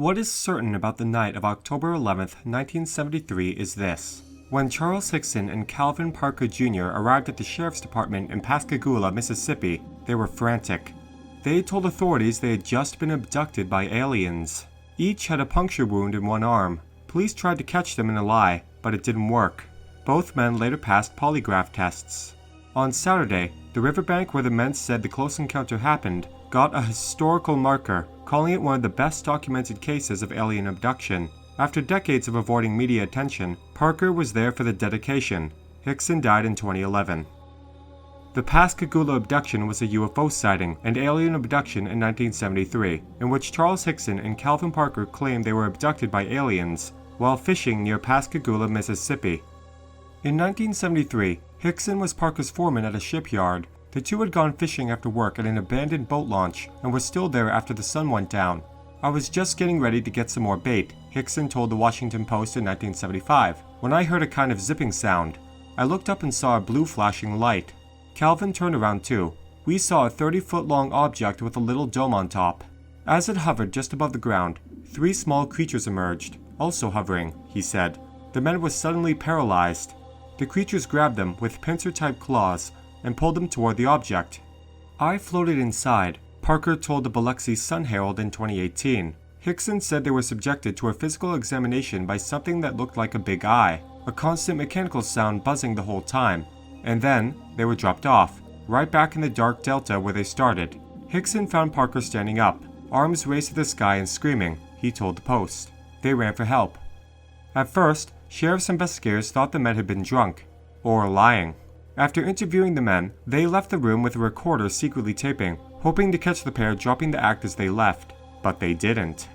What is certain about the night of October 11th, 1973 is this. When Charles Hickson and Calvin Parker Jr. arrived at the sheriff's department in Pascagoula, Mississippi, they were frantic. They told authorities they had just been abducted by aliens. Each had a puncture wound in one arm. Police tried to catch them in a lie, but it didn't work. Both men later passed polygraph tests. On Saturday, the riverbank where the men said the close encounter happened got a historical marker, calling it one of the best documented cases of alien abduction. After decades of avoiding media attention, Parker was there for the dedication. Hickson died in 2011. The Pascagoula Abduction was a UFO sighting and alien abduction in 1973, in which Charles Hickson and Calvin Parker claimed they were abducted by aliens while fishing near Pascagoula, Mississippi. In 1973, Hickson was Parker's foreman at a shipyard. The two had gone fishing after work at an abandoned boat launch and were still there after the sun went down. "I was just getting ready to get some more bait," Hickson told the Washington Post in 1975, "when I heard a kind of zipping sound. I looked up and saw a blue flashing light." Calvin turned around too. "We saw a 30-foot-long object with a little dome on top. As it hovered just above the ground, 3 small creatures emerged, also hovering," he said. "The men were suddenly paralyzed. The creatures grabbed them with pincer-type claws and pulled them toward the object. I floated inside," Parker told the Biloxi Sun-Herald in 2018. Hickson said they were subjected to a physical examination by something that looked like a big eye, a constant mechanical sound buzzing the whole time, and then they were dropped off, right back in the dark delta where they started. Hickson found Parker standing up, arms raised to the sky and screaming, he told the Post. They ran for help. At first, sheriff's investigators thought the men had been drunk, or lying. After interviewing the men, they left the room with a recorder secretly taping, hoping to catch the pair dropping the act as they left, but they didn't.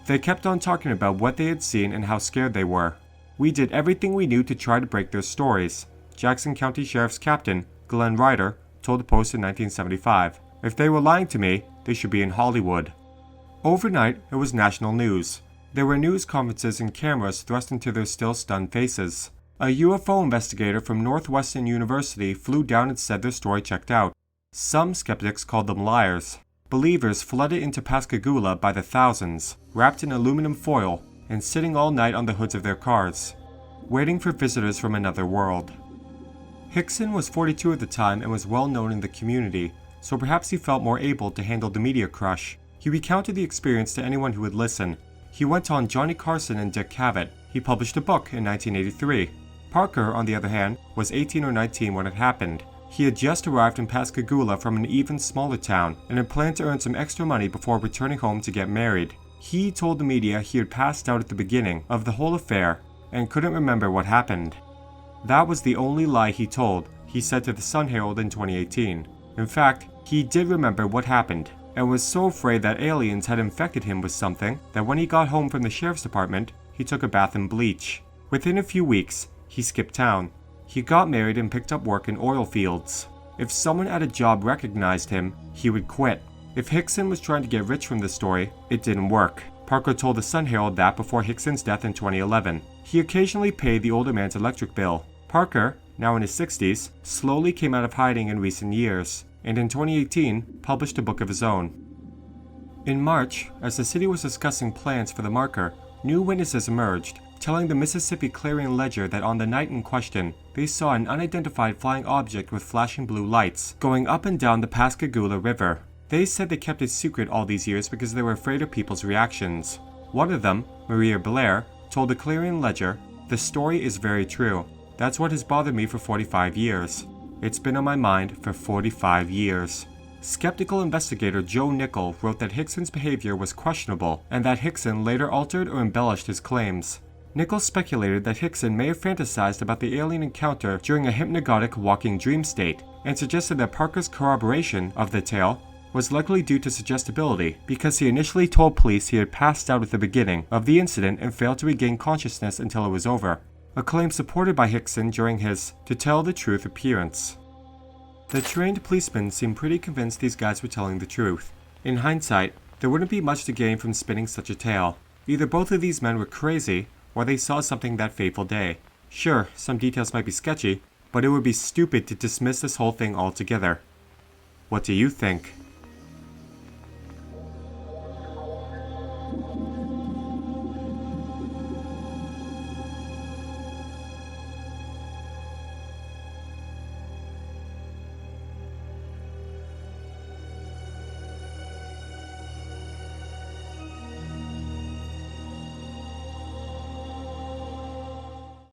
They kept on talking about what they had seen and how scared they were. "We did everything we knew to try to break their stories," Jackson County Sheriff's Captain Glenn Ryder told the Post in 1975. "If they were lying to me, they should be in Hollywood." Overnight, it was national news. There were news conferences and cameras thrust into their still stunned faces. A UFO investigator from Northwestern University flew down and said their story checked out. Some skeptics called them liars. Believers flooded into Pascagoula by the thousands, wrapped in aluminum foil, and sitting all night on the hoods of their cars, waiting for visitors from another world. Hickson was 42 at the time and was well known in the community, so perhaps he felt more able to handle the media crush. He recounted the experience to anyone who would listen. He went on Johnny Carson and Dick Cavett. He published a book in 1983. Parker, on the other hand, was 18 or 19 when it happened. He had just arrived in Pascagoula from an even smaller town and had planned to earn some extra money before returning home to get married. He told the media he had passed out at the beginning of the whole affair and couldn't remember what happened. That was the only lie he told, he said to the Sun-Herald in 2018. In fact, he did remember what happened and was so afraid that aliens had infected him with something that when he got home from the sheriff's department, he took a bath in bleach. Within a few weeks, he skipped town. He got married and picked up work in oil fields. If someone at a job recognized him, he would quit. If Hickson was trying to get rich from this story, it didn't work. Parker told the Sun-Herald that before Hickson's death in 2011. He occasionally paid the older man's electric bill. Parker, now in his 60s, slowly came out of hiding in recent years, and in 2018 published a book of his own. In March, as the city was discussing plans for the marker, new witnesses emerged, telling the Mississippi Clarion-Ledger that on the night in question, they saw an unidentified flying object with flashing blue lights going up and down the Pascagoula River. They said they kept it secret all these years because they were afraid of people's reactions. One of them, Maria Blair, told the Clarion-Ledger, "The story is very true. That's what has bothered me for 45 years. It's been on my mind for 45 years." Skeptical investigator Joe Nickel wrote that Hickson's behavior was questionable and that Hickson later altered or embellished his claims. Nickel speculated that Hickson may have fantasized about the alien encounter during a hypnagogic walking dream state, and suggested that Parker's corroboration of the tale was likely due to suggestibility, because he initially told police he had passed out at the beginning of the incident and failed to regain consciousness until it was over, a claim supported by Hickson during his "to tell the truth" appearance. The trained policemen seemed pretty convinced these guys were telling the truth. In hindsight, there wouldn't be much to gain from spinning such a tale. Either both of these men were crazy, or they saw something that fateful day. Sure, some details might be sketchy, but it would be stupid to dismiss this whole thing altogether. What do you think?